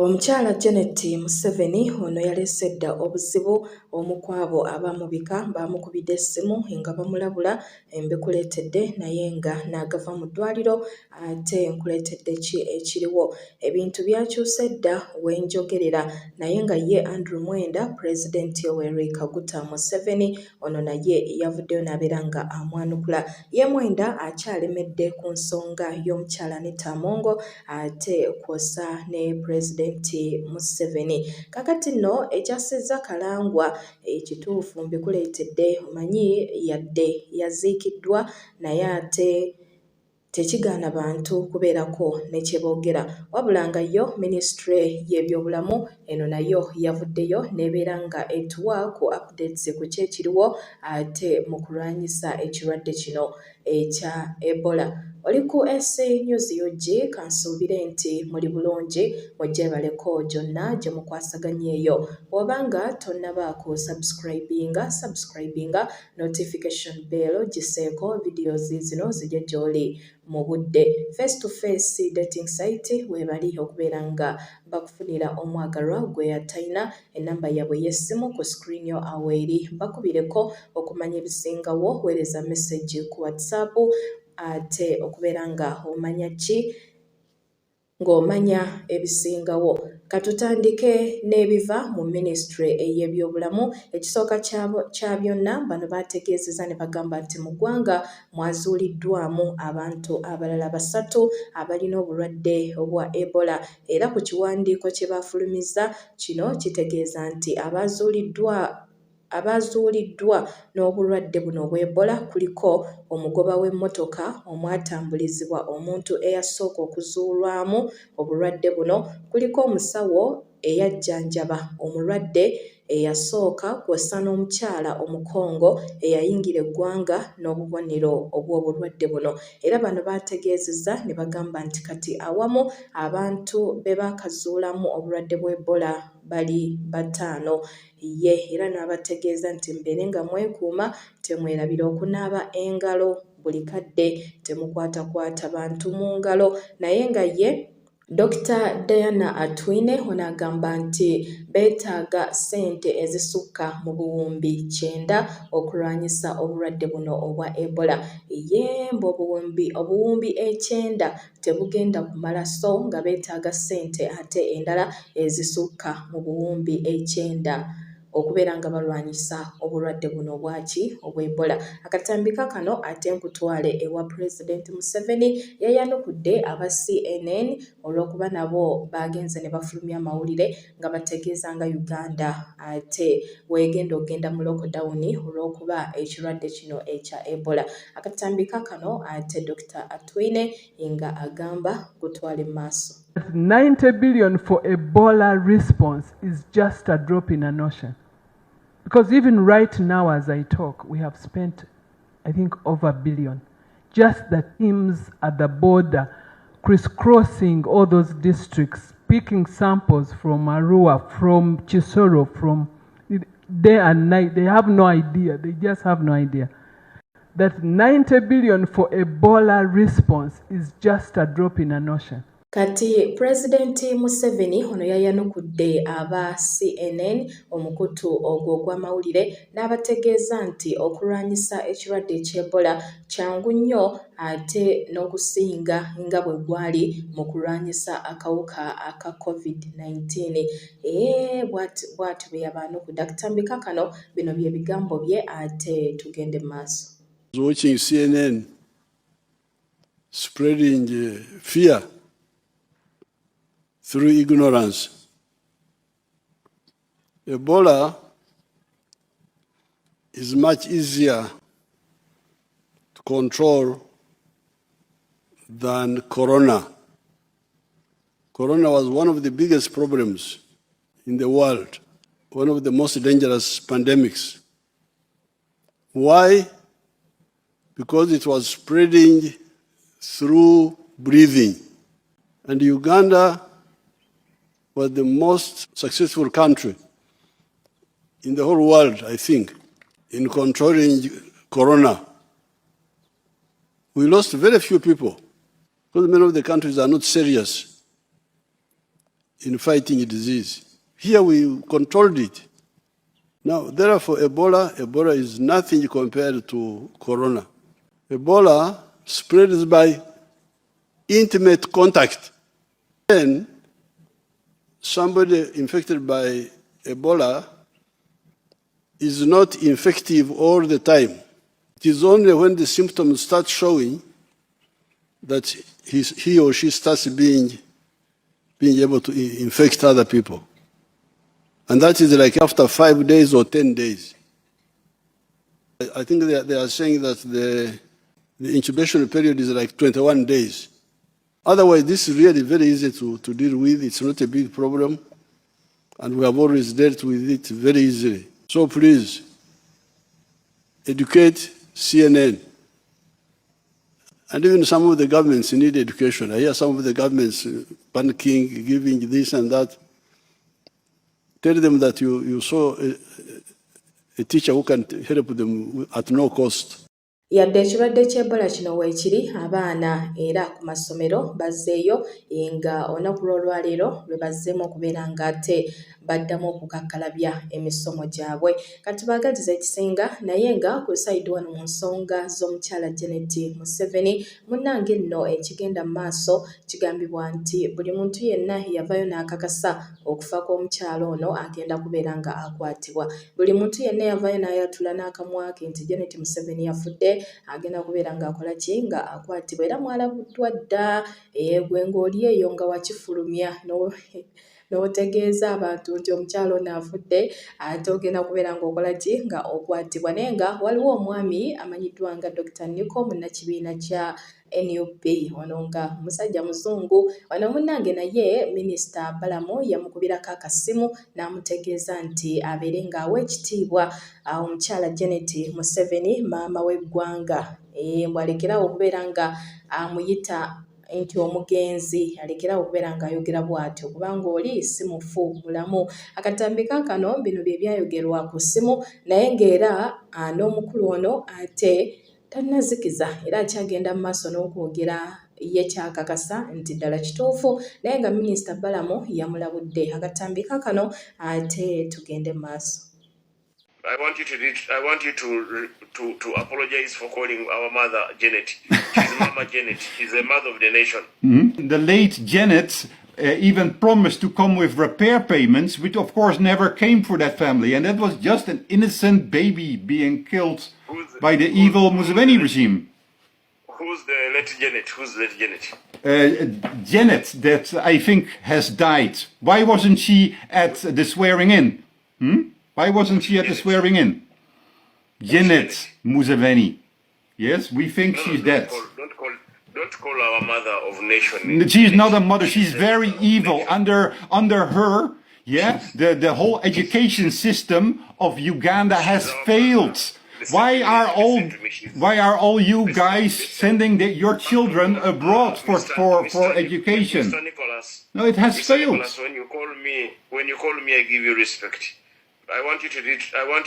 Omukyala Janet Museveni ono yaleese dda obuzibu omu ku abo Eyamubika baamukubidde essimu nga bamulabula mbikuleetedde naye nga n'agava mu ddwaliro ate nkuleetedde ki ekiriwo. Ebintu byakyuse dda wenjogerera naye nga ye Andrew Mwenda Pulezidenti Yoweri Kaguta Museveni ono naye yavuddeyo n'abeera nga amwanukula. Ye Mwenda akyalemedde ku nsonga y'omukyala Anita Among ate kwosa ne Pulezidenti Museveni. Kakati nno ekyasizza kalangwa ekituufu mbikuleetedde omanyi yadde yaziikiddwa naye ate tekigaana bantu kubeerako ne kye boogera wabula nga yo minisitule y'ebyobulamu eno nayo yavuddeyo n'ebeera nga etuwa ku updates ku kyekiriwo ate mu kulwanyisa ekirwadde kino ekya Ebola. Oli ku esanyu kansuubire nti muli bulungi mugyebaleko gyonna gye mukwasaganya eyo. Bw'obanga tonnabaako subscribinga notification bell giseeko videos zino zijje gy'oli mu budde. Face to face dating site weebali okubeera nga bakufunira omwagalwa gwe yatalina ennamba yaabwe y'essimu ku screen yo awo eri bakubireko okumanya ebisingawo weereza message ku WhatsApp ate okubeera nga omanya ki ng'omanya ebisingawo. Katutandike n'ebiva mu minisitule ey'ebyobulamu. Ekisooka kya byonna bano baategeezezza ne bagamba nti mu ggwanga mwazuuliddwamu abantu abalala 3 abalina obulwadde obwa Ebola era ku kiwandiiko kye baafulumizza kino kitegeeza nti abazuuliddwa n'obulwadde buno obwa Ebola kuliko omugoba w'emmotoka omwatambulizibwa omuntu eyasooka okuzuulwamu obulwadde buno, kuliko omusawo eyajjanjaba omulwadde eyasooka kwosa n'omukyala omukongo eyayingira eggwanga n'obubonero obw'obulwadde buno. Era bano baategeezezza ne bagamba nti kati awamu abantu be baakazuulamu obulwadde bwa Ebola bali 5 ye era n'abategeeza nti mbeere nga mwekuuma temwerabira okunaaba engalo buli kadde temukwatakwata bantu mu ngalo. Naye nga ye Dr. Diana Atwine ono agamba nti beetaaga ssente ezisukka mu buwumbi 9 okulwanyisa obulwadde buno obwa Ebola. Yemba obuwumbi 9 tebugenda kumala so nga beetaaga ssente ate endala ezisukka mu buwumbi 9 okubeera nga balwanyisa obulwadde buno obwa Ebola. Akatambi kakano ate nkutwale ewa Pulezidenti Museveni yayanukudde aba CNN olw'okuba nabo bagenze ne bafulumya amawulire nga bategeeza nga Uganda ate ogenda mu lockdown olw'okuba ekirwadde kino ekya Ebola. Akatambi kakano ate Dr. Atwine nga agamba kutwale maaso. 90 billion for Ebola response is just a drop in an ocean. Because even right now as I talk, we have spent, I think, over $1 billion. Just the teams at the border, crisscrossing all those districts, picking samples from Arua, from Chisoro, from day and night. They have no idea. They just have no idea. That 90 billion for Ebola response is just a drop in an ocean. Kati Pulezidenti Museveni ono yayanukudde aba CNN omukutu ogwo gw'amawulire n'abategeeza nti okulwanyisa ekirwadde eky'Ebola kyangu nnyo ate n'okusinga nga bwe gwali mu kulwanyisa akawuka aka COVID-19. Bw'ati bwe yabaanukudde. Akatambi kakano bino bye bigambo bye ate tugende mu maaso. Watching CNN spreading fear through ignorance. Ebola is much easier to control than corona. Corona was one of the biggest problems in the world, one of the most dangerous pandemics. Why? Because it was spreading through breathing. And Uganda was the most successful country in the whole world, I think, in controlling corona. We lost very few people because many of the countries are not serious in fighting a disease. Here we controlled it. Now, therefore, Ebola is nothing compared to corona. Ebola spreads by intimate contact. Then somebody infected by Ebola is not infective all the time. It is only when the symptoms start showing that he or she starts being able to infect other people. And that is like after 5 days or 10 days. I think they are saying that the incubation period is like 21 days. Otherwise, this is really very easy to deal with. It's not a big problem. And we have always dealt with it very easily. So please, educate CNN. And even some of the governments need education. I hear some of the governments panicking, giving this and that. Tell them that you saw a teacher who can help them at no cost. Yadde ekirwadde ky'Ebola kino weekiri abaana era ku masomero bazzeeyo nga olunaku lw'olwaleero lwe bazzeemu okubeera ng'ate baddamu okukakkalabya emisomo gyabwe. Kati baagaliza ekisinga naye nga ku sayidi wano mu nsonga z'omukyala Janet Museveni munnange nno ekigenda mu maaso kigambibwa nti buli muntu yenna yavaayo n'akakasa okufa kw'omukyala ono agenda kubeera nga akwatibwa. Buli muntu yenna yavaayo n'ayatula n'akamwa ke nti Janet Museveni yafudde agenda kubeera ng'akola ki nga akwatibwa era mwalabuddwa dda gwe ng'oli eyo nga wakifulumya n'otegeeza abantu nti omukyalo ono afudde ate ogenda kubeera ng'okola ki nga okwatibwa naye nga waliwo omwami amanyiddwa nga Dr. Nico munnakibiina kya NUP ono nga musajja muzungu wano munnange naye minisita Balamu yamukubirako akasimu n'amutegeeza nti abeere ng'awa ekitiibwa omukyala Janet Museveni maama w'eggwanga bw'alekerawo okubeera nga amuyita nti omugenzi alekerawo okubeera ng'ayogera bw'atyo kubanga oli si mufu bulamu. Akatambi kaakano bino bye byayogerwa ku ssimu naye ng'era n'omukulu ono ate tannazikiza era akyagenda mu maaso n'okwogera ye kyakakasa nti ddala kituufu naye nga minisita Balamu yamulabudde. Akatambi kaakano ate tugende mu maaso. I want you to apologize for calling our mother Janet. She's Mama Janet. She's the mother of the nation. Mm-hmm. The late Janet even promised to come with repair payments, which of course never came for that family. And that was just an innocent baby being killed by the evil Museveni regime. Who's the late Janet? Who's the late Janet? Janet, that I think has died. Why wasn't she at the swearing in? Why wasn't she at the swearing in? Janet Museveni. Yes, we think she's dead. Don't call our mother of nation. She's not a mother. She's very evil. Under her, yeah, the whole education system of Uganda has failed. Why are all you guys sending your children abroad for education? No, it has failed. When you call me, I give you respect. I want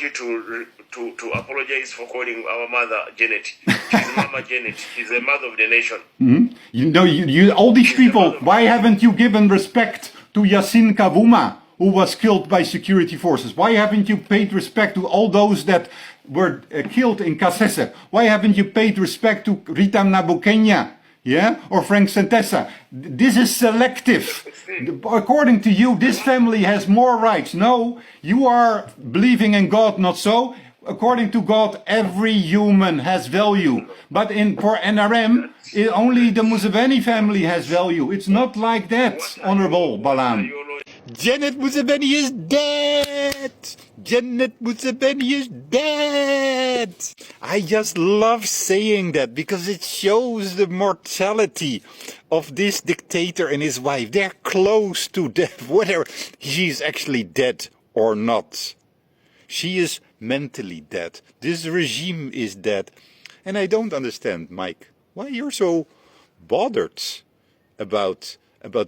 you to apologize for calling our mother Janet. She's Mama Janet. She's the mother of the nation. Mm-hmm. You know, all these people, why haven't you given respect to Yasin Kavuma, who was killed by security forces? Why haven't you paid respect to all those that were killed in Kasese? Why haven't you paid respect to Rita Nabukenya? Yeah, or Frank Santessa? This is selective. According to you, this family has more rights. No, you are believing in God, not so. According to God, every human has value. But for NRM, only the Museveni family has value. It's not like that, Honorable Balam. Janet Museveni is dead! Janet Museveni is dead! I just love saying that because it shows the mortality of this dictator and his wife. They're close to death, whether she's actually dead or not. She is mentally dead. This regime is dead. And I don't understand, Mike, why you're so bothered about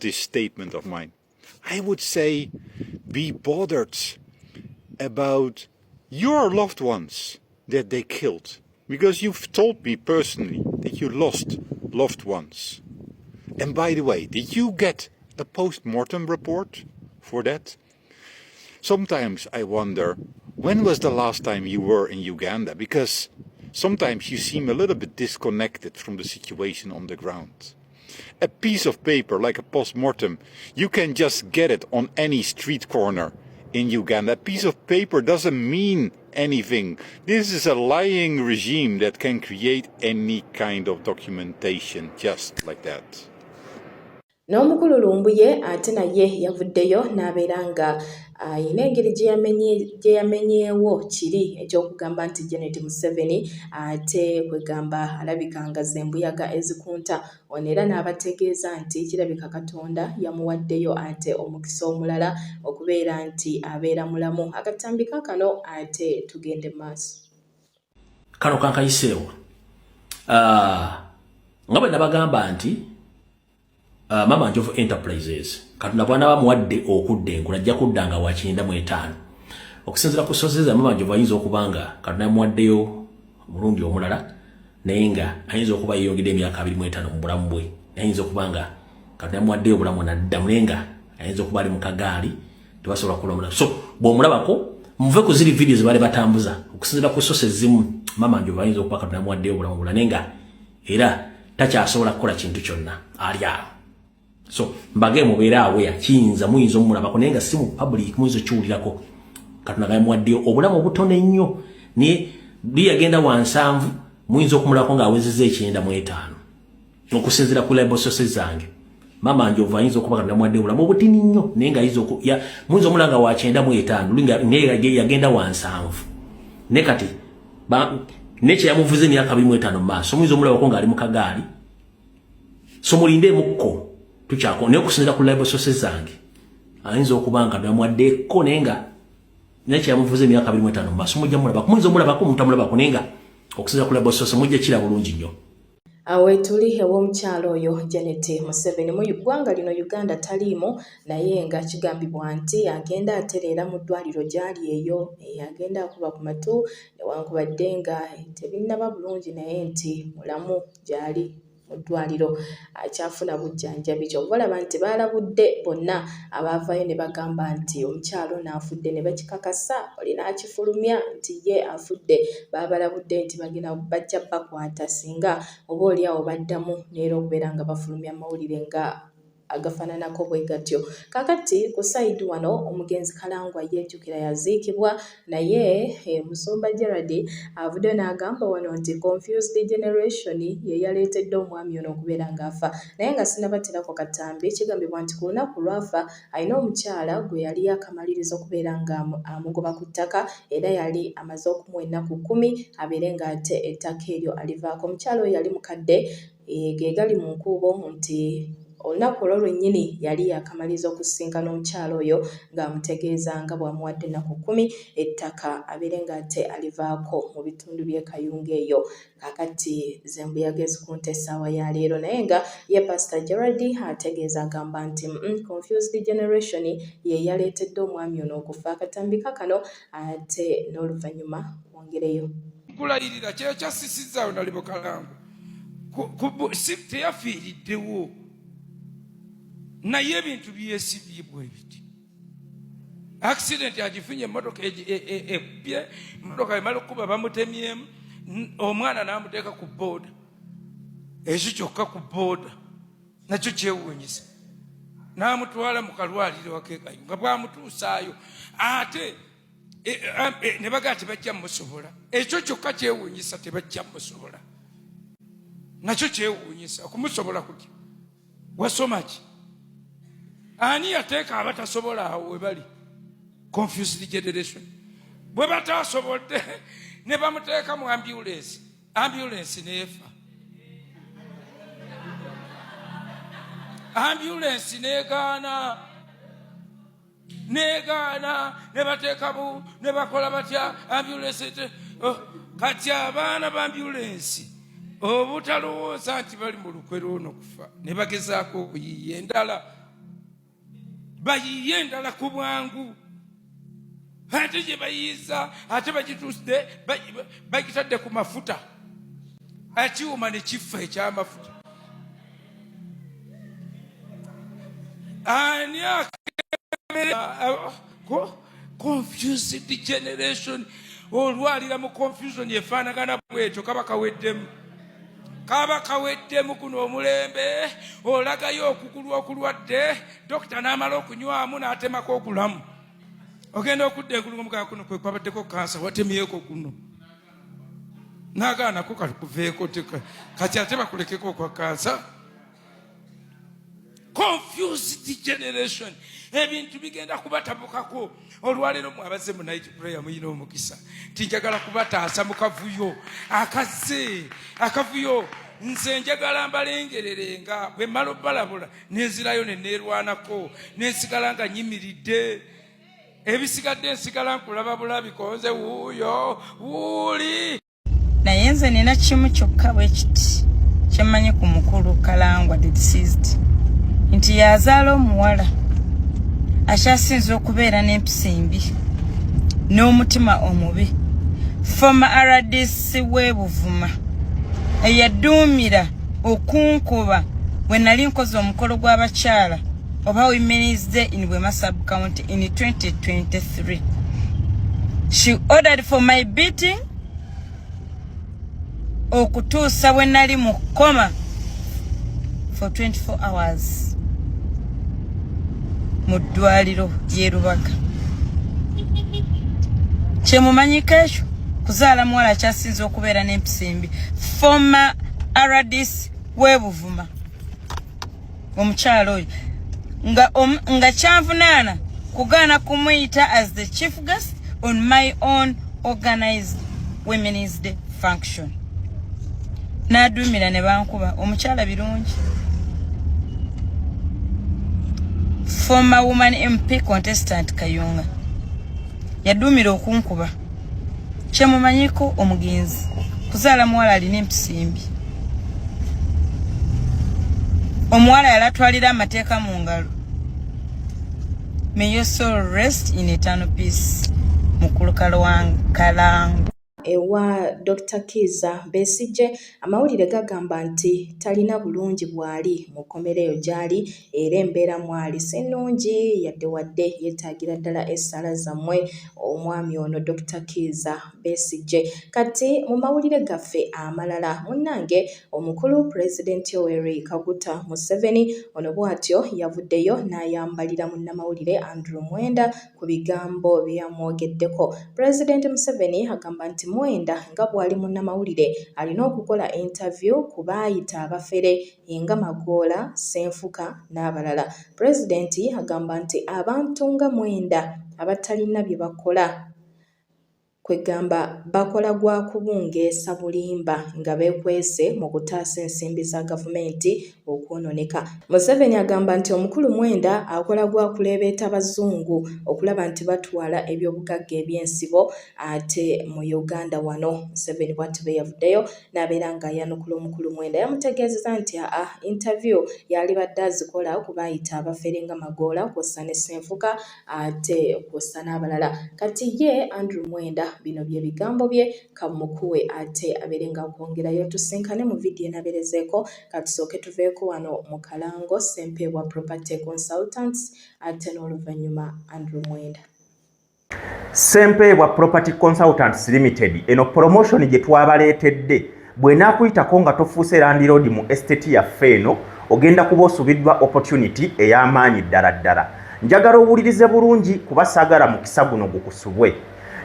this statement of mine. I would say be bothered about your loved ones that they killed. Because you've told me personally that you lost loved ones. And by the way, did you get a post-mortem report for that? Sometimes I wonder, when was the last time you were in Uganda? Because sometimes you seem a little bit disconnected from the situation on the ground. A piece of paper like a post-mortem, you can just get it on any street corner in Uganda. A piece of paper doesn't mean anything. This is a lying regime that can create any kind of documentation just like that. N'omukulu Lumbuye ate naye yavuddeyo n'abeera nga ayina engeri gye yamenyeewo kiri eky'okugamba nti Janet Museveni ate kwegamba alabika nga ze mbuyaga ezikunta. Ono era n'abategeeza nti kirabika Katonda yamuwaddeyo ate omukisa omulala okubeera nti abeera mulamu. Akatambi kaakano ate tugende maaso. Kano kankayiseewo nga bwe nabagamba nti Mama Njovu Enterprises Katonda bwana bamuwadde okudda enkula ajja kuddanga wa 95 okusinziira ku sources Mama Njovu ayinza okubanga Katonda yamuwaddeyo omulundi omulala naye nga ayinza okuba yeeyongedde emyaka 25 mu bulamu bwe, ayinza okubanga Katonda yamuwaddeyo obulamu n'addamu naye nga ayinza okuba ali mu kagaali tebasobola kulomula. So bw'omulabako muve ku ziri videos bale batambuza okusinziira ku sources zimu Mama Njovu ayinza okuba Katonda yamuwaddeyo obulamu obulala naye nga era takyasobola kukola kintu kyonna ali awo. So mbage mubeera awe akiyinza muyinza omulabako naye nga si mu public muyinza okiwulirako Katonda yamuwaddeyo obulamu obutono ennyo naye biyagenda wansanvu muyinza okumulako ng'awezezza 95 okusinziira ku label sources zange. Mama Njovu ayinza okuba Katonda yamuwaddeyo obulamu obutini nnyo naye nga muyinza omulanga wa 95 naye yagenda wansanvu ne kati nekye yamuvuze emyaka 25 mu maaso muyinza omulabako ng'ali mu kagaali. So mulinde mukko tukyako naye okusinziira ku label sources zange ayinza okuba nga yamuwaddeeko naye nga nekye yamuvuze emyaka 25 mu maaso mujja mulabako muyinza omulabako omuntu amulabako naye nga okusinziira ku label sources mujja kira bulungi nnyo. Awe tuli ew'omukyalo oyo Janet Museveni mu ggwanga lino Uganda taliimu naye nga kigambibwa nti agenda atereera mu ddwaliro gyali eyo agenda akuba ku matu newankubadde nga tebinnaba bulungi naye nti mulamu gyali mu ddwaliro akyafuna bujjanjabi. Ky'obalaba nti baalabudde bonna abaavayo ne bagamba nti omukyalo n'afudde ne bakikakasa oli n'akifulumya nti ye afudde. Baabalabudde nti bajja bakwata singa oba oli awo baddamu neera okubeera nga bafulumya amawulire nga agafaananako bwe gatyo. Kakati ku side wano omugenzi Kalangwa yejjukira yaziikibwa naye Musumba Gerald avudde n'agamba wano nti confused generation ye yaleetedde omwami ono okubeera ng'afa naye nga sinnabaterako Katambi kigambibwa nti ku lunaku lwafa alina omukyala gwe yali akamaliriza okubeera nga amugoba ku ttaka era yali amaze okumuwa ennaku 10 abeere ng'ate ettaka eryo alivaako. Omukyala oyo yali mukadde ge gali mu nkuubo nti olunaku olwo lwennyini yali yakamaliza okusinkana omukyala oyo ng'amutegeeza nga bw'amuwadde ennaku 10 ettaka abeere ng'ate alivaako mu bitundu by'e Kayunga eyo. Kakati ze mbuyaga ezikunta essaawa ya leero naye nga ye Pastor Gerald ategeeza agamba nti confused generation ye yaleetedde omwami ono okufa. Akatambi kakano ate n'oluvannyuma wongereyo. Kulayirira kye kyasisizaawo nalibo Kalangwa teyafiiriddewo naye ebintu byesibye bwe biti. Accident agifunye emmotoka ebbye emmotoka emala okuba bamutemyemu omwana n'amuteeka ku booda ekyo kyokka ku booda nakyo kyewuunyisa n'amutwala mu kalwaliro wakeekayo nga bwamutuusaayo ate ne bagaa tebajja musobola ekyo kyokka kyewuunyisa tebajja musobola nakyo kyewuunyisa okumusobola kutya wasoma ki ani yateeka abatasobola awo we bali confused generation bwe batasobodde ne bamuteeka mu ambulance neefa ambulance negaana ne bateeka ne bakola batya ambulance kati abaana ba ambulance obutalowooza nti bali mu lukwe lw'ono kufa ne bagezaako okuyiiya endala bayiye endala ku bwangu ate gye bayiiza ate bagituusde bagitadde ku mafuta ekiwuma ne kifa eky'amafuta ani confused generation olwalira mu confusion yefaanagana bwetyo kaba kaweddemu kuno omulembe olagayo okugulu okulwadde dokita n'amala okunywamu n'atemako okulamu ogenda okudda engulu omugaa kuno kwe kwabaddeko kansa watemyeko kuno n'agaanako kalikuveeko kati ate bakulekeko kwa kansa. Confused generation ebintu bigenda kubatabukako olwaleero mwabaze mu night prayer muyina omukisa tinjagala kubataasa mu kavuyo akavuyo nze njagala mbalengerere nga bwe mmala obbalabula nenzirayo neneerwanako nensigala nga nyimiridde ebisigadde nsigala nkulaba bulabi konze wuuyo wuuli naye nze nina kimu kyokka bwe kiti kyemmanyi ku mukulu Kalangwa the deceased nti yazaala omuwala akyasinza okubeera n'empisa embi n'omutima omubi former RDC w'e Buvuma eyaduumira okunkuba bwe nali nkoze omukolo gw'abakyala oba Women's Day in Bwema Sub-County in 2023. She ordered for my beating okutuusa bwe nali mu koma for 24 hours. Mudwaliro yerubaga kyemumanyiko ekyo kuzaala muwala akyasinza okubeera n'empisa embi former RDC w'e Buvuma omukyalo oyo nga kyanvunaana kugaana kumuyita as the chief guest on my own organized Women's Day function. N'aduumira ne bankuba omukyala birungi. Former woman MP contestant Kayunga yaduumira okunkuba kyemumanyiko omugenzi kuzaala muwala alina empisa embi omuwala yalatwalira amateeka mu ngalo. May your soul rest in eternal peace. Mukulu Kalangwa ewa Dr. Kiza Besigye amawulire gagamba nti talina bulungi bwali mu kkomereyo gyali era embeera mwali sennungi yadde wadde yeetaagira ddala essala zammwe omwami ono Dr. Kiza Besigye. Kati mu mawulire gaffe amalala munnange omukulu President Yoweri Kaguta Museveni ono bw'atyo yavuddeyo n'ayambalira munnamawulire Andrew Mwenda ku bigambo bye yamwogeddeko. President Museveni agamba nti Mwenda nga bwali munnamawulire alina okukola interview ku baayita abafere nga Magoola, Senfuka n'abalala. Pulezidenti agamba nti abantu nga Mwenda abatalina bye bakola kwegamba bakola gwa kubungeesa bulimba nga beekwese mu kutaasa ensimbi za gavumenti okwononeka. Museveni agamba nti omukulu Mwenda akola gwa kuleebeeta abazungu okulaba nti batwala ebyobugagga ebyensibo ate mu Uganda wano. Museveni bw'ati bwe yavuddeyo n'abeera nga yanukula omukulu Mwenda yamutegeezeza nti interview yali badde azikola ku baayita abafere nga Magoola kw'ossa ne Senfuka ate kw'ossa n'abalala. Kati ye Andrew Mwenda bino bye bigambo bye kamukuwe ate abeere nga akwongerayo tusinkane mu vidiyo enaberezeeko katusooke tuveeko wano mu Kalango Ssempebwa Property Consultants ate n'oluvannyuma Andrew Mwenda. Ssempebwa Property Consultants Limited eno promotion gye twabaleetedde bw'enaakuyitako nga tofuuse landlord mu estate yaffe eno ogenda kuba osubiddwa opportunity ey'amaanyi ddala ddala. Njagala owulirize bulungi kuba saagala mukisa guno gukusubwe.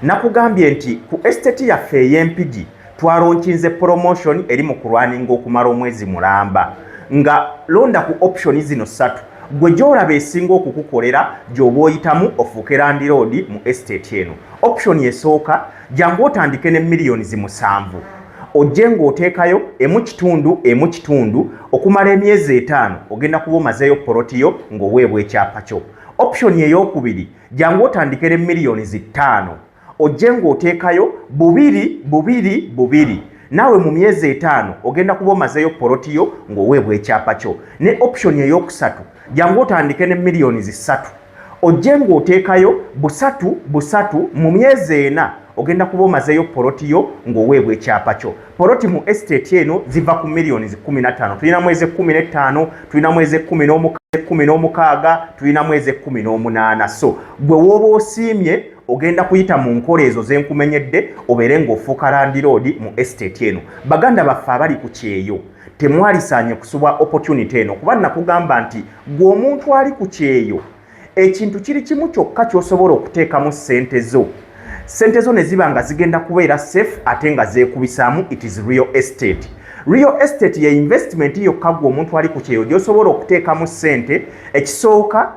Nakugambye nti ku estate yaffe ey'Empigi twalonkinze promotion eri mu kulwaninga okumala omwezi mulamba nga londa ku option zino 3 gwe gy'olaba esinga okukukolera gy'oba oyitamu ofuuke landlord mu estate eno. Option esooka jangu otandike ne millions 7 ojje ng'oteekayo emu kitundu okumala emyezi 5 ogenda kuba omazeeyo polotiyo ng'oweebwa ekyapa kyo. Option ey'okubiri jangu otandike ne millions 5 ojje ng'oteekayo 2 naawe mu myezi 5 ogenda kuba omazeeyo polotiyo ng'oweebwa ekyapa kyo. Ne option ey'okusatu jangu otandike ne millions 3 ojje ng'oteekayo 3 mu myezi 4 ogenda kuba omazeeyo polotiyo ng'oweebwa ekyapa kyo. Poloti mu estate eno ziva ku millions 15 tulina mwezi 15 tulina mwezi 11 16 tulina mwezi 18 so gwe woba osiimye ogenda kuyita mu nkola ezo zenkumenyedde obeere ng'ofuuka landiroodi mu estate eno baganda baffe abali ku kyeyo temwalisaanye kusubwa opportunity eno kuba nakugamba nti gwe omuntu ali ku kyeyo ekintu kiri kimu kyokka ky'osobola okuteekamu ssente zo ne ziba nga zigenda kubeera safe ate nga zeekubisaamu it is real estate. Real estate ye investment yokka gwe omuntu ali ku kyeyo gy'osobola okuteekamu ssente. Ekisooka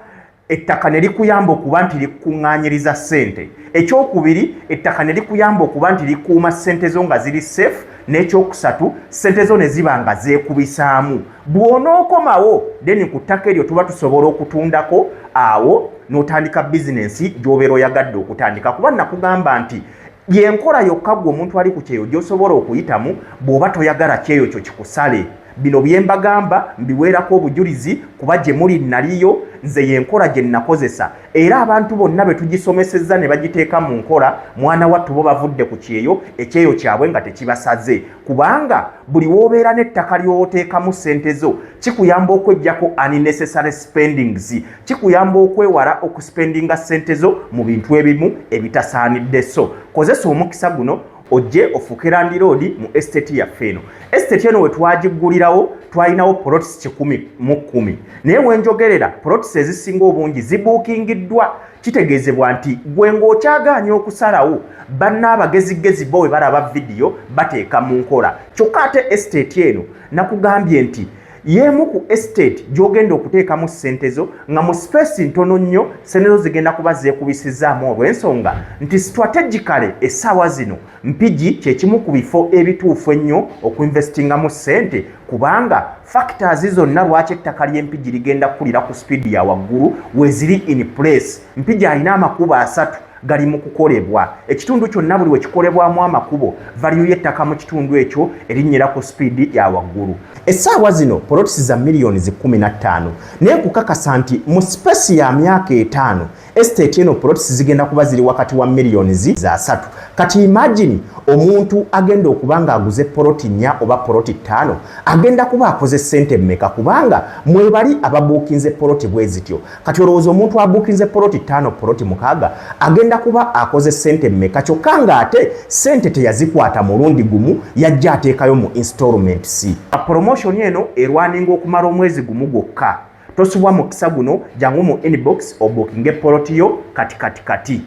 ettaka ne likuyamba okuba nti likuŋŋaanyiriza ssente. Ekyokubiri ettaka ne likuyamba okuba nti likuuma ssente zo nga ziri safe. N'ekyokusatu ssente zo ne ziba nga zeekubisaamu. Bw'onookomawo then ku ttaka eryo tuba tusobola okutundako awo n'otandika bizinensi gy'obeera oyagadde okutandika kuba nakugamba nti yenkola yokka gwe omuntu ali ku kyeyo gy'osobola okuyitamu bw'oba toyagala kyeyo kyo kikusale. Bino bye mbagamba mbiweerako obujulizi kuba gye muli naliyo nze yenkola gye nakozesa era abantu bonna be tugisomesezza ne bagiteeka mu nkola mwana wattu bo bavudde ku kyeyo ekyeyo kyabwe nga tekibasaze kubanga buli w'obeera n'ettaka ly'oteekamu ssente zo kikuyamba okweggyako unnecessary spendings kikuyamba okwewala okuspendinga ssente zo mu bintu ebimu ebitasaanidde so kozesa omukisa guno ojje ofuuke landiroodi mu estate yaffe eno. Estate eno we twagiggulirawo twalinawo plots 10 naye wenjogerera plots ezisinga obungi zibuukingiddwa kitegeezebwa nti gwe ng'okyagaanya okusalawo bannaabagezigezi bo we balaba vidiyo bateeka mu nkola kyokka ate estate eno nakugambye nti yemu ku estate gy'ogenda okuteekamu ssente zo nga mu space ntono nnyo ssente zo zigenda kuba zeekubisizaamu olw'ensonga nti strategically essaawa zino mpigi kye kimu ku bifo ebituufu ennyo okuinvestingamu ssente kubanga factors zonna lwaki ettaka ly'empigi ligenda kukulira ku speed ya waggulu we ziri in place. Mpigi alina amakubo 3 gali mu kukolebwa. Ekitundu kyonna buli we kikolebwamu amakubo value y'ettaka mu kitundu ekyo erinnyira ku speed ya waggulu. Essaawa zino plots za millions 15 naye kukakasa nti mu space ya myaka 5 estate eno plots zigenda kuba ziri wakati wa millions za 3. Kati imagine omuntu agenda okuba ng'aguze plot 4 oba plot 5 agenda kuba akoze ssente mmeka kubanga mwebali ababuukinze plot bwe zityo. Kati olowooza omuntu abuukinze plot 5 plot 6 agenda kuba akoze ssente mmeka kyokka ng'ate ssente teyazikwata mulundi gumu yajja ateekayo mu installments. Promotion eno erwaninga okumala omwezi gumu gwokka. Tosubwa mukisa guno jangu mu inbox obuukinge plot yo kati.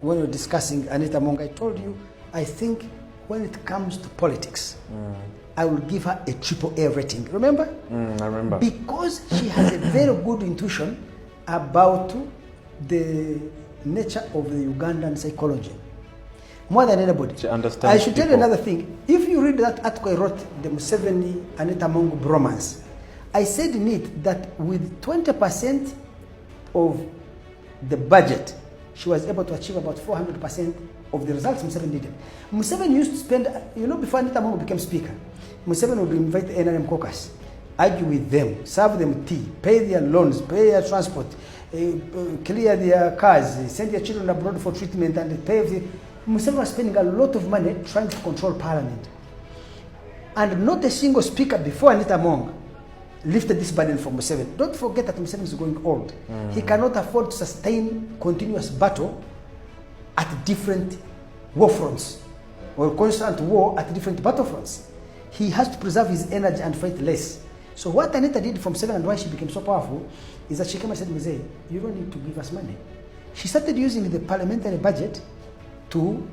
When you're discussing Anita Among, I told you, I think when it comes to politics, I will give her a triple A rating. Remember? I remember. Because she has a very good intuition about the nature of the Ugandan psychology. More than anybody. She understands I should tell you people. another thing. If you read that article I wrote, the Museveni Anita Among bromance, I said in it that with 20% of the budget, she was able to achieve about 400% of the results Museveni did. Museveni used to spend, before Anita Among became speaker, Museveni would invite the NRM caucus, argue with them, serve them tea, pay their loans, pay their transport, clear their cars, send their children abroad for treatment, and pay everything. Museveni was spending a lot of money trying to control parliament. And not a single speaker before Anita Among lifted this burden from Museveni. Don't forget that Museveni is growing old. He cannot afford to sustain continuous battle at different war fronts or constant war at different battlefronts. He has to preserve his energy and fight less. So what Anita did from Museveni and why she became so powerful is that she came and said, Mzee, you don't need to give us money. She started using the parliamentary budget to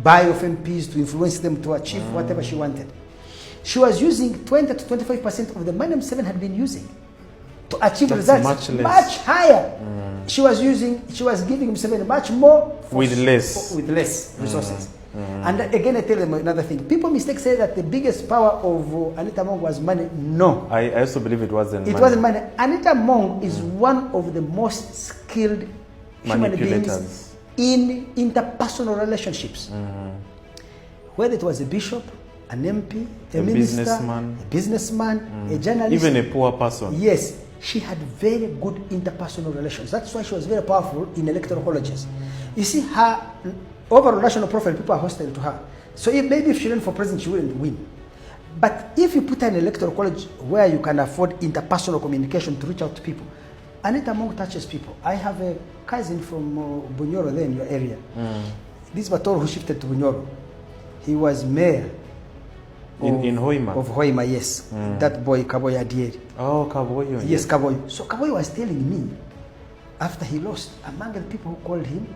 buy off MPs, to influence them to achieve whatever she wanted. She was using 20 to 25% of the money Museveni had been using to achieve results much higher. She was giving Museveni much more with less resources. And again, I tell them another thing. People mistake say that the biggest power of Anita Among was money. No. I also believe it wasn't money. It wasn't money. Anita Among is one of the most skilled human beings in interpersonal relationships. Whether it was a bishop, an MP, a minister, a businessman, a journalist. Even a poor person. Yes, she had very good interpersonal relations. That's why she was very powerful in electoral colleges. You see, her overall national profile, people are hostile to her. So maybe if she ran for president, she wouldn't win. But if you put an electoral college where you can afford interpersonal communication to reach out to people, Anita Among touches people. I have a cousin from Bunyoro there in your area. This Bator who shifted to Bunyoro. He was mayor in Hoima. Of Hoima, yes. That boy Kaboy Adieri. Oh, Kaboy. Yes, Kaboy. So Kaboy was telling me after he lost, among the people who called him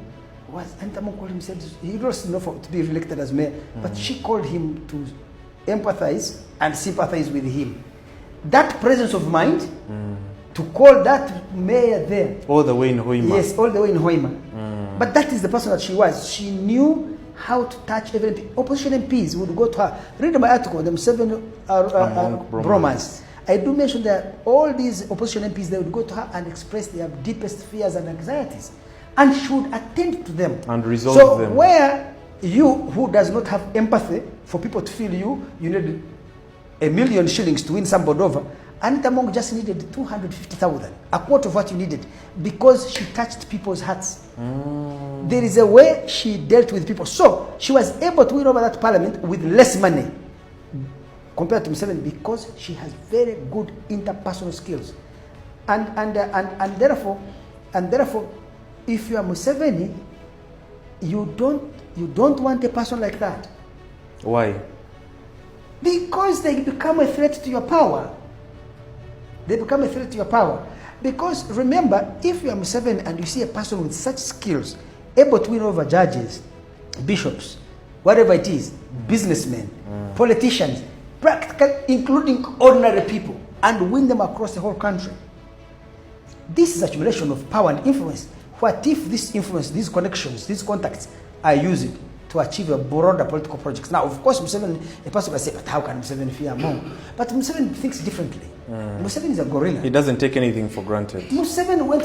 was Anita Among called him, said he lost enough to be elected as mayor, but she called him to empathize and sympathize with him. That presence of mind to call that mayor there. All the way in Hoima. Yes, all the way in Hoima. But that is the person that she was. She knew how to touch every MP. Opposition MPs would go to her. Read my article, the Museveni bromance. I do mention that all these opposition MPs, they would go to her and express their deepest fears and anxieties. And she would attend to them. And resolve them. So where you, who does not have empathy for people to feel you need $1 million shillings to win somebody over, Anita Among just needed 250,000, a quarter of what you needed, because she touched people's hearts. There is a way she dealt with people. So she was able to win over that parliament with less money compared to Museveni, because she has very good interpersonal skills. And therefore, if you are Museveni, you don't want a person like that. Why? Because they become a threat to your power. They become a threat to your power. Because remember, if you are Museveni and you see a person with such skills, able to win over judges, bishops, whatever it is, businessmen, politicians, practical, including ordinary people, and win them across the whole country. This is accumulation of power and influence. What if this influence, these connections, these contacts are used to achieve a broader political projects? Now, of course, Museveni, a person will say, but how can Museveni fear Among? But Museveni thinks differently. Museveni is a gorilla. He doesn't take anything for granted. Museveni went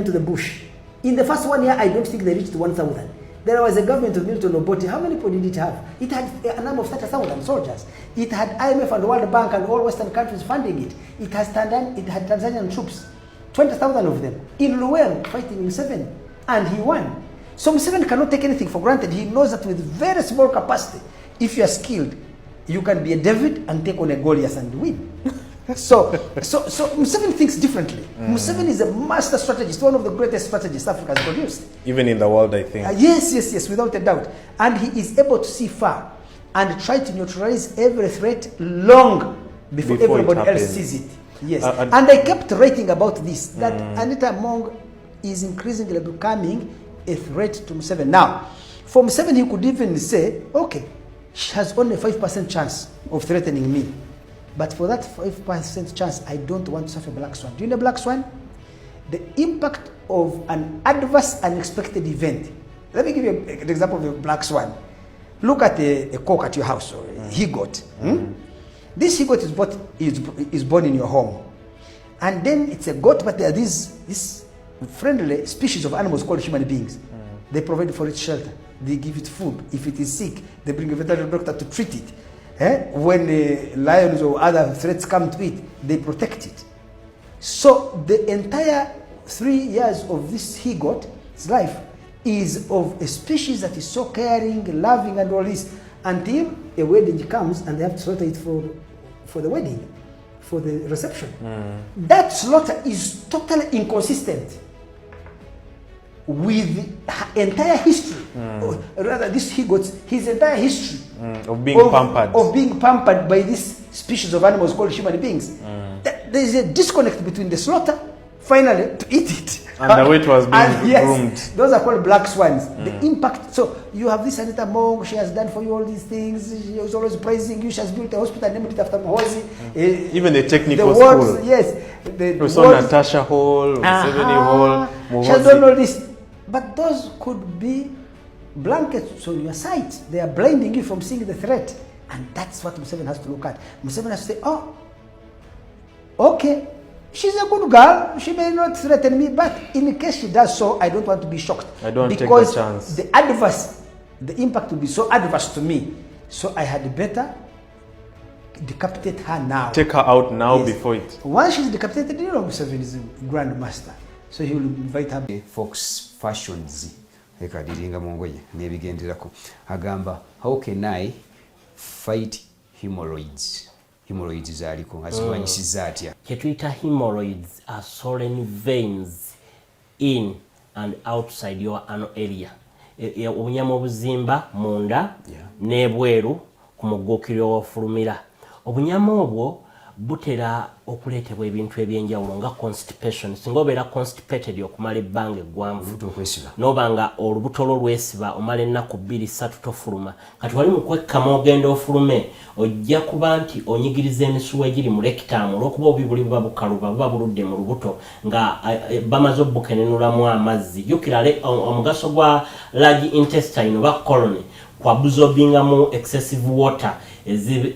to the bush. In the first 1 year, I don't think they reached 1,000. There was a government of Milton Obote. How many people did it have? It had a number of 30,000 soldiers. It had IMF and World Bank and all Western countries funding it. It had Tanzanian troops, 20,000 of them, in Luweero fighting Museveni. And he won. So Museveni cannot take anything for granted. He knows that with very small capacity, if you are skilled, you can be a David and take on a Goliath and win. So Museveni thinks differently. Museveni is a master strategist, one of the greatest strategists Africa has produced. Even in the world, I think. Yes, without a doubt. And he is able to see far and try to neutralize every threat long before everybody else sees it. Yes. And I kept writing about this, that Anita Among is increasingly becoming a threat to Museveni. Now, for Museveni, he could even say, okay, she has only a 5% chance of threatening me. But for that 5% chance, I don't want to suffer black swan. Do you know black swan? The impact of an adverse, unexpected event. Let me give you an example of a black swan. Look at a cock at your house, or a he-goat. This he-goat is born in your home. And then it's a goat, but there are these friendly species of animals called human beings. They provide for its shelter. They give it food. If it is sick, they bring a veterinary doctor to treat it. When lions or other threats come to it, they protect it. So the entire 3 years of this he-goat's life is of a species that is so caring, loving, and all this, until a wedding comes and they have to slaughter it for the wedding, for the reception. That slaughter is totally inconsistent with her entire history, or rather this he-goat's, his entire history of being pampered by this species of animals called human beings. There is a disconnect between the slaughter, finally, to eat it, and the way it was being groomed. Those are called black swans. The impact. So you have this Anita Among, she has done for you all these things. She was always praising you. She has built a hospital named it after Mhozi. Even the technical school. Yes. We saw Natasha Hall, Museveni Hall. She has done all this. But those could be blankets on your sight. They are blinding you from seeing the threat. And that's what Museveni has to look at. Museveni has to say, oh, okay, she's a good girl. She may not threaten me, but in case she does so, I don't want to be shocked. I don't take the chance. The impact will be so adverse to me. So I had better decapitate her now. Take her out now before it. Once she's decapitated, you know Museveni is a grandmaster. So he will invite her. Fox Fashions. Ekadiringa mongoye nebigenderako. Agamba, how can I fight hemorrhoids zaliko azirwanyisiza atya kyetuyita hemorrhoids are swollen veins in and outside your anal area obunyama obuzimba munda n'ebweru ku mugguukiro w'ofulumira obunyama obwo butera okuleetebwa ebintu ebyenjawulo nga constipation singa obeera constipated okumala ebbanga eggwanvu n'oba nga olubuto lwo lwesiba omala ennaku 2-3 tofuluma kati wali mu kwekkama ogenda ofulume ojja kuba nti onyigiriza emisuwa egiri mu rectum olw'okuba obubi buli buba bukaluba buba buludde mu lubuto nga bamaze obbukenenulamu amazzi jjukira omugaso gwa large intestine oba colon ku absorbingamu excessive water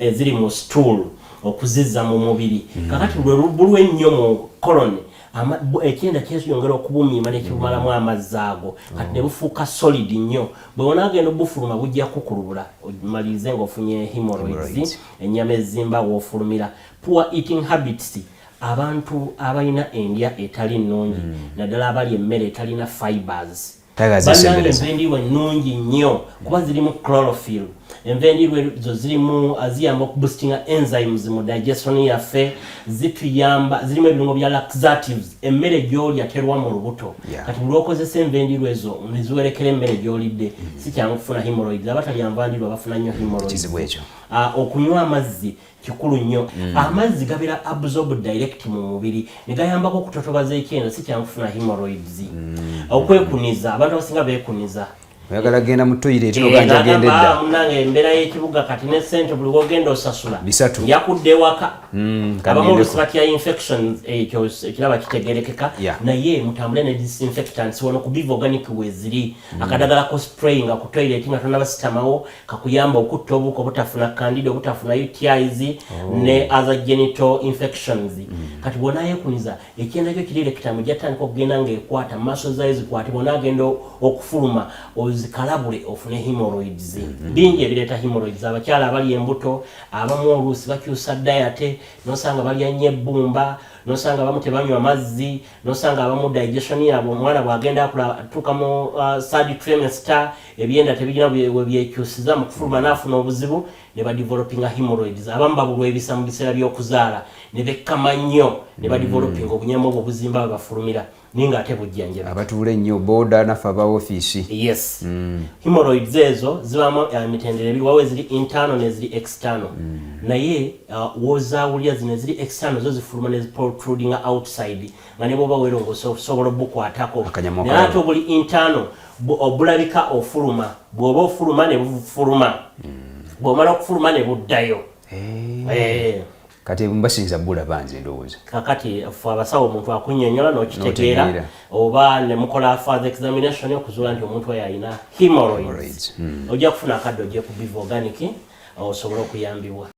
eziri mu stool okuzizza mu mubiri kakati lwe ennyo mu colon ekyenda kyeyongera okubumiima nekibumalamu amazzi ago kati ne bufuuka solid nnyo bwe wonaagenda obufuluma bujja kukulubula omalirize ng'ofunye hemorrhoids ennyama ezimba w'ofulumira poor eating habits abantu abalina endya etali nnungi naddala abali emmere etalina fibers bannange envendirwa ennungi nnyo kuba zirimu chlorophyll envendirwa ezo zirimu ziyamba okuboostinga enzymes mu digestion yaffe zituyamba zirimu ebirungo bya laxatives emmere gy'olya terwa mu lubuto kati buli okozesa envendirwa ezo neziwerekera emmere gy'olidde si kyangu kufuna hemorrhoids abatalya nvandirwa bafuna nnyo hemorrhoids okunywa amazzi kikulu nnyo amazzi gabeera absorbed direct mu mubiri ne gayambako okutotobaza ekyenda si kyangu kufuna hemorrhoids okwekuniza abantu abasinga beekuniza oyagala genda mu toilet n'oganja genda edda munange embeera y'ekibuga kati ne ssente buli wogenda osasula yakudde ewaka abamu olusi batya infections ekyo ekiraba kitegerekeka naye mutambule ne disinfectants wano ku Biv Organic weziri akadagala ko spray nga ku toilet nga tonabasitamawo kakuyamba okutta obuko obutafuna candida obutafuna UTIs ne other genital infections kati bwona yekuniza ekyenda kyo kiri rectum gyatandika okugenda ng'ekwata muscles zikwate bwona agenda okufuluma zikalabule ofune hemorrhoids bingi ebireeta hemorrhoids abakyala abali embuto abamu oluusi bakyusa diet nosanga balya nnyo ebbumba nosanga abamu tebanywa mazzi nosanga abamu digestion yabwe omwana bwagenda atuuka mu third trimester ebyenda tebirina byekyusiza mu kufuluma n'afuna obuzibu ne badevelopinga hemorrhoids abamu babulwa ebisa mu biseera by'okuzaala ne bekkama nnyo ne badevelopinga obunyama obwo obuzimba bwe bafulumira ninga ate bujjanjabi abatuule nnyo boda nafe aba office yes hemorrhoids ezo zibamu emitendera ebiri wawe ziri internal ne ziri external naye wozaawulya zino eziri external zo zifuluma ne protrudinga outside nga ne bwoba weerongosa osobola obukwatako naye ate obuli internal obulabika ofuluma bw'oba ofuluma ne bufuluma bw'omala okufuluma ne buddayo kati mbasinza bulaba nze ndowooza kakati fe abasawo omuntu akunnyonnyola n'okitegeera oba ne mukola further examination okuzuula nti omuntu oyo alina hemorrhoids ojja kufuna akadde ojje ku Biv Organic osobole okuyambibwa